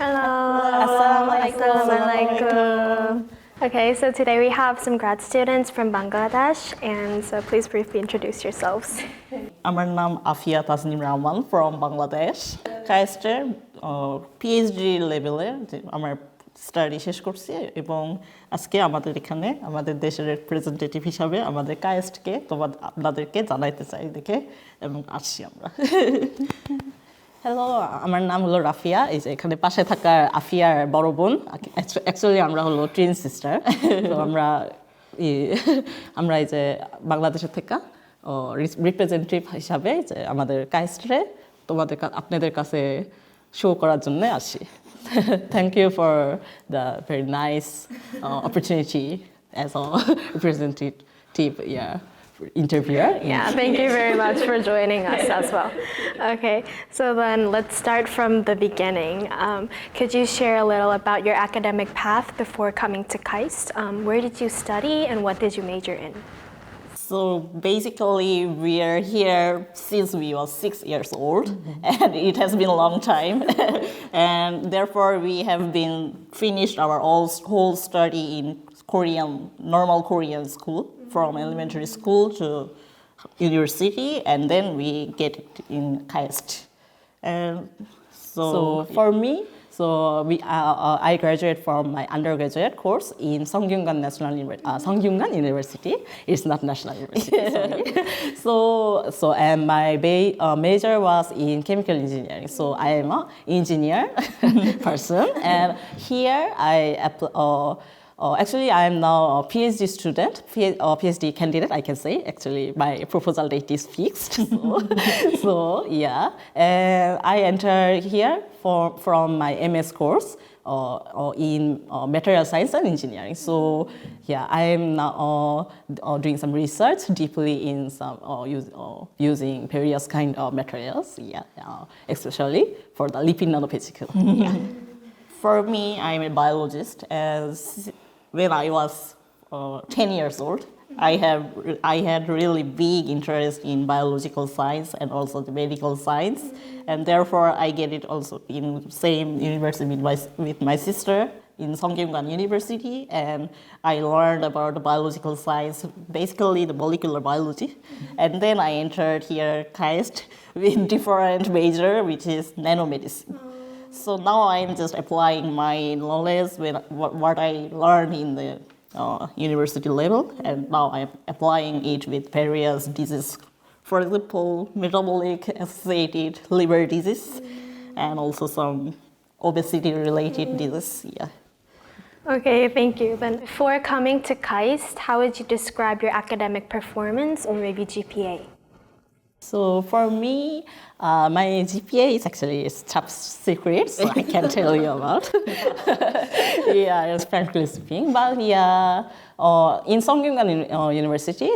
Hello. Assalamualaikum. Okay, so today we have some grad students from Bangladesh, and so please briefly introduce yourselves. আমার নাম Afia Tasnim Rahman from Bangladesh কায়েস্টের PhD লেভেলে আমার study শেষ করছি এবং আজকে আমাদের এখানে আমাদের দেশের রিপ্রেজেন্টেটিভ হিসাবে আমাদের কায়েস্টকে আপনাদেরকে জানাইতে চাই দেখে এবং আসছি আমরা। হ্যালো, আমার নাম হলো রাফিয়া। এই যে এখানে পাশে থাকা আফিয়ার বড় বোন। অ্যাকচুয়ালি আমরা হলো টুইন সিস্টার। তো আমরা এই যে বাংলাদেশের থেকে রিপ্রেজেন্টেটিভ হিসাবে যে আমাদের কায়েস্টরে আপনাদের কাছে শো করার জন্য আসি। Thank you for the very nice opportunity as a representative interviewer. Yeah, thank you very much for joining us as well. Okay, so then let's start from the beginning. Could you share a little about your academic path before coming to KAIST? Where did you study and what did you major in? So basically, we are here since we were 6 years old, and it has been a long time. And therefore, we have been finished our whole study in normal Korean school, from elementary school to university, and then we get it in KAIST. And so for me, I graduate from my undergraduate course in Songyungan University. It's not National University, sorry. And my major was in chemical engineering. So I am an engineer person, and here actually, I am now a PhD student, PhD candidate, I can say. Actually, my proposal date is fixed. So yeah. And I entered here from my MS course in material science and engineering. So yeah, I am now doing some research deeply in some using various kind of materials. Yeah, especially for the lipid nanoparticle. Yeah. For me, I'm a biologist. When I was 10 years old, I had really big interest in biological science and also the medical science, and therefore I get it also in same university with my sister in Songyungan University, and I learned about the biological science, basically the molecular biology, and then I entered here KAIST with different major, which is nanomedicine. So now I'm just applying my knowledge with what I learned in the university level, and now I'm applying it with various diseases. For example, metabolic associated liver disease, and also some obesity-related disease. Yeah. Okay, thank you. Then before coming to KAIST, how would you describe your academic performance or maybe GPA? So for me, my GPA is actually top secret, so I can't tell you about. Yeah, it's frankly speaking. But yeah, in Songyungan University,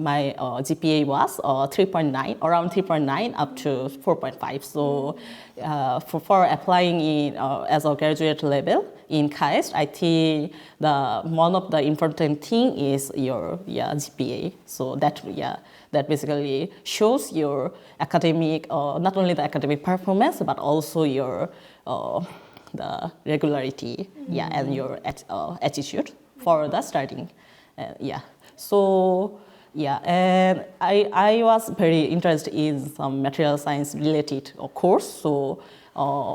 my GPA was 3.9, around 3.9 up to 4.5. So for applying in as a graduate level in KAIST, I think one of the important thing is your GPA. So that basically shows your academic, not only the academic performance, but also your the regularity, and your attitude for the studying. And I was very interested in some material science related course. So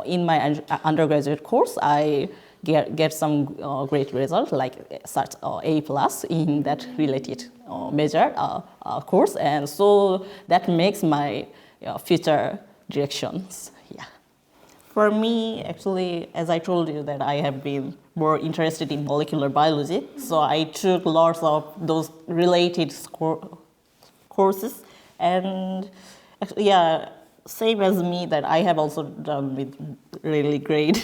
in my undergraduate course, I get some great results, like such A+ in that related major course, and so that makes my future directions. Yeah. For me, actually, as I told you, that I have been more interested in molecular biology, so I took lots of those related courses, and actually, same as me, that I have also done with really great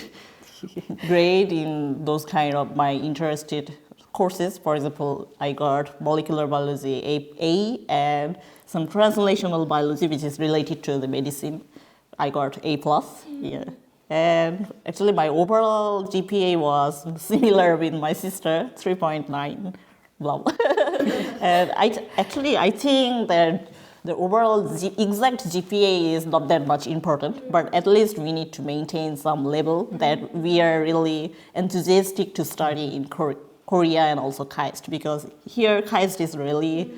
in those kind of my interested courses. For example, I got molecular biology A and some translational biology, which is related to the medicine. I got A+. Yeah. And actually, my overall GPA was similar with my sister, 3.9. Blah. And I think that the overall exact GPA is not that much important, but at least we need to maintain some level that we are really enthusiastic to study in Korea and also KAIST, because here KAIST is really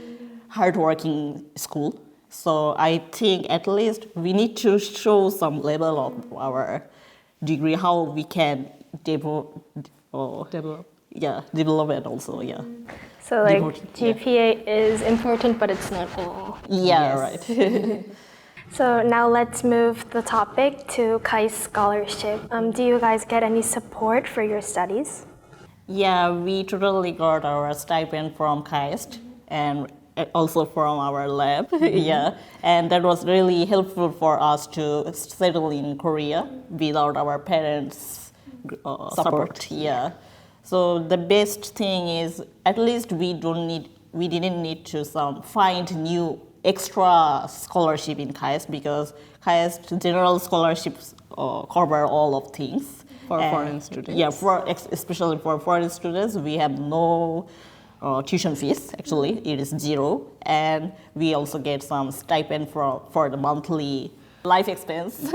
hardworking school. So I think at least we need to show some level of our degree, how we can develop. Develop it also, yeah. So like Important, yeah. GPA is important, but it's not all. Yeah, right. So now let's move the topic to KAIST scholarship. Do you guys get any support for your studies? Yeah, we totally got our stipend from KAIST and also from our lab. Yeah, and that was really helpful for us to settle in Korea without our parents' support. Yeah. So the best thing is at least we didn't need to find new extra scholarship in KAIST, because KAIST general scholarships cover all of things. For foreign students? Yeah, especially for foreign students, we have no tuition fees. Actually, it is zero, and we also get some stipend for the monthly life expense.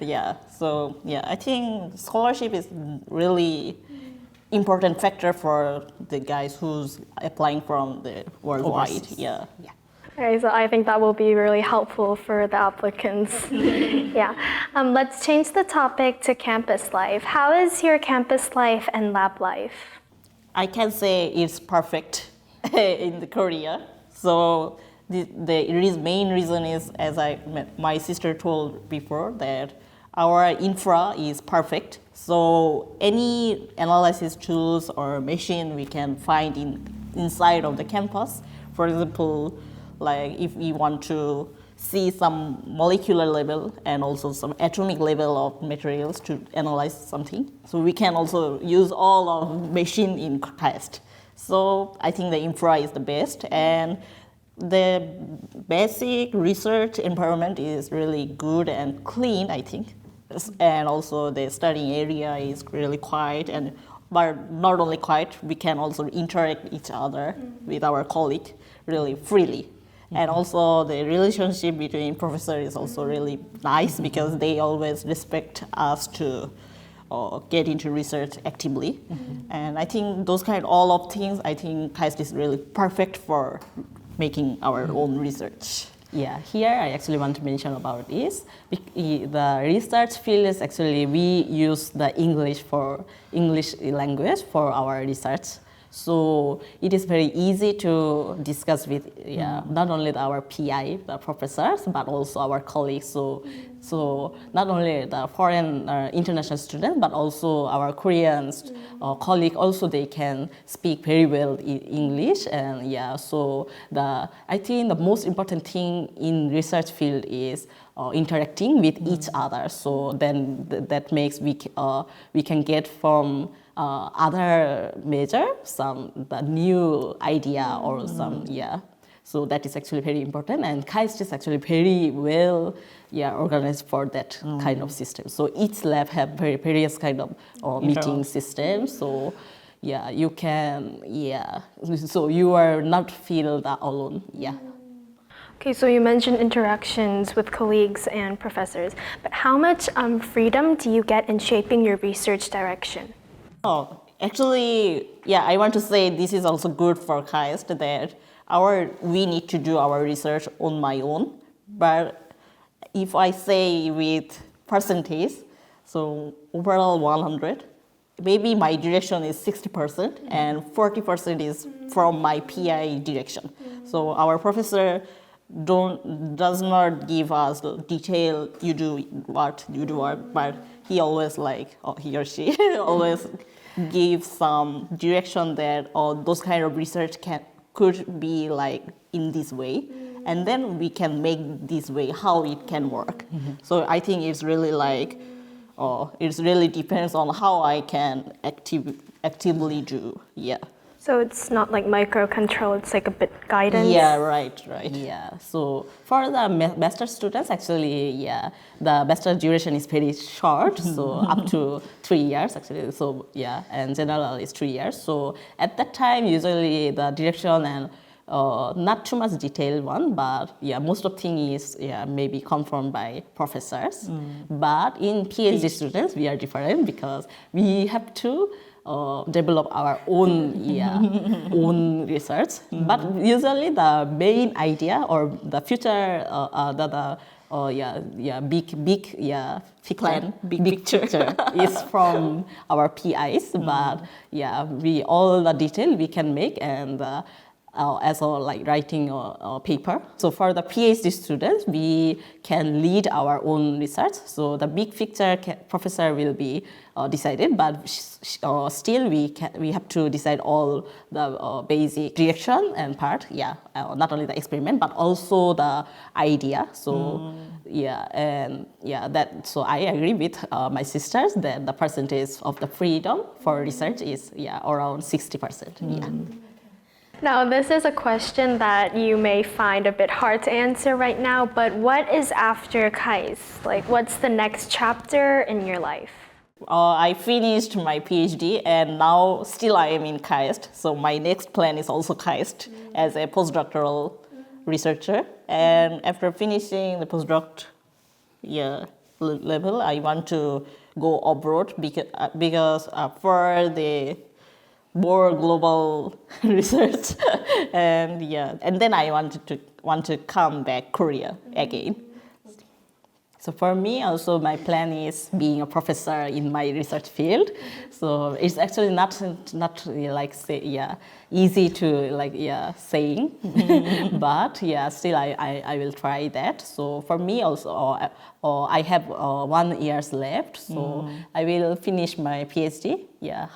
Yeah, so yeah, I think scholarship is really important factor for the guys who's applying from the worldwide. Overseas. Yeah. Okay, so I think that will be really helpful for the applicants. Yeah. Let's change the topic to campus life. How is your campus life and lab life? I can say it's perfect in the Korea. So the main reason is, as my sister told before, that our infra is perfect. So any analysis tools or machine we can find inside of the campus. For example, like if we want to see some molecular level and also some atomic level of materials to analyze something. So we can also use all of machine in KAIST. So I think the infra is the best, and the basic research environment is really good and clean, I think. And also the studying area is really quiet, but not only quiet, we can also interact each other with our colleague really freely. And also the relationship between professors is also really nice, because they always respect us to get into research actively. And I think those all of things, I think KAIST is really perfect for making our own research. Yeah, here I actually want to mention about is the research field is actually we use the English language for our research. So it is very easy to discuss with not only our PI, the professors, but also our colleagues. So not only the foreign international students, but also our Korean colleagues. Also, they can speak very well English. And so I think the most important thing in research field is interacting with each other. So then that makes we can get from other major the new idea or so that is actually very important, and KAIST is actually very well organized for that kind of system. So each lab have various kind of meeting systems. So you can so you are not feel that alone. Okay, so you mentioned interactions with colleagues and professors, but how much freedom do you get in shaping your research direction? Oh, actually, I want to say this is also good for KAIST, that we need to do our research on my own. But if I say with percentage, so overall 100, maybe my direction is 60% and 40% is from my PI direction. So our professor does not give us the detail, you do what, but he always he or she always gives some direction that those kind of research could be in this way, and then we can make this way how it can work. So I think it's really it really depends on how I can actively do. So it's not like microcontrol, it's like a bit guidance? Yeah, right. Yeah, so for the master students, actually, the master duration is very short, so up to 3 years, actually. So, and general is 3 years. So at that time, usually the direction and not too much detailed one, but yeah, most of thing is maybe confirmed by professors. But in PhD students, we are different because we have to develop our own own research. But usually the main idea or the future big picture is from our PIs. But we all the detail we can make and. As a like writing a paper. So for the PhD students, we can lead our own research. So the big picture professor will be decided, but still we have to decide all the basic direction and part. Not only the experiment but also the idea. So that. So I agree with my sisters that the percentage of the freedom for research is around 60%. Now, this is a question that you may find a bit hard to answer right now, but what is after KAIST? Like, what's the next chapter in your life? I finished my PhD and now still I am in KAIST. So my next plan is also KAIST as a postdoctoral researcher. And after finishing the postdoc level, I want to go abroad because for the more global research and then I want to come back Korea again. So for me also my plan is being a professor in my research field. So it's actually not like easy to saying but still I will try that. So for me also I have 1 year left, so I will finish my PhD.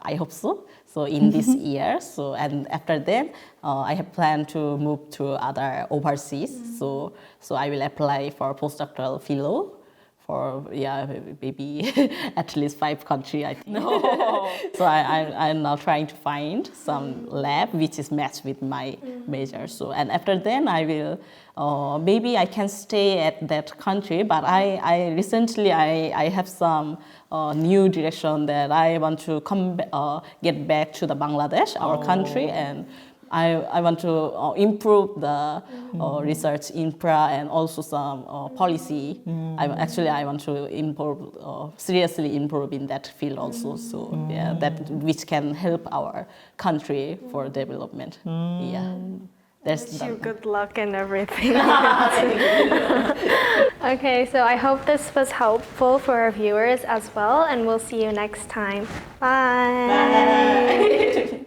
I hope so. So in this year, and after then, I have planned to move to other overseas. So I will apply for postdoctoral fellow for maybe at least 5 countries, I think. No. So I'm now trying to find some lab which is matched with my major. So and after then I will maybe I can stay at that country. But I recently I have some new direction that I want to get back to the Bangladesh, our country, and I want to improve the research infra and also some policy. I want to seriously improve in that field also. So that which can help our country for development. Wish you good luck and everything. Okay, so I hope this was helpful for our viewers as well, and we'll see you next time. Bye. Bye.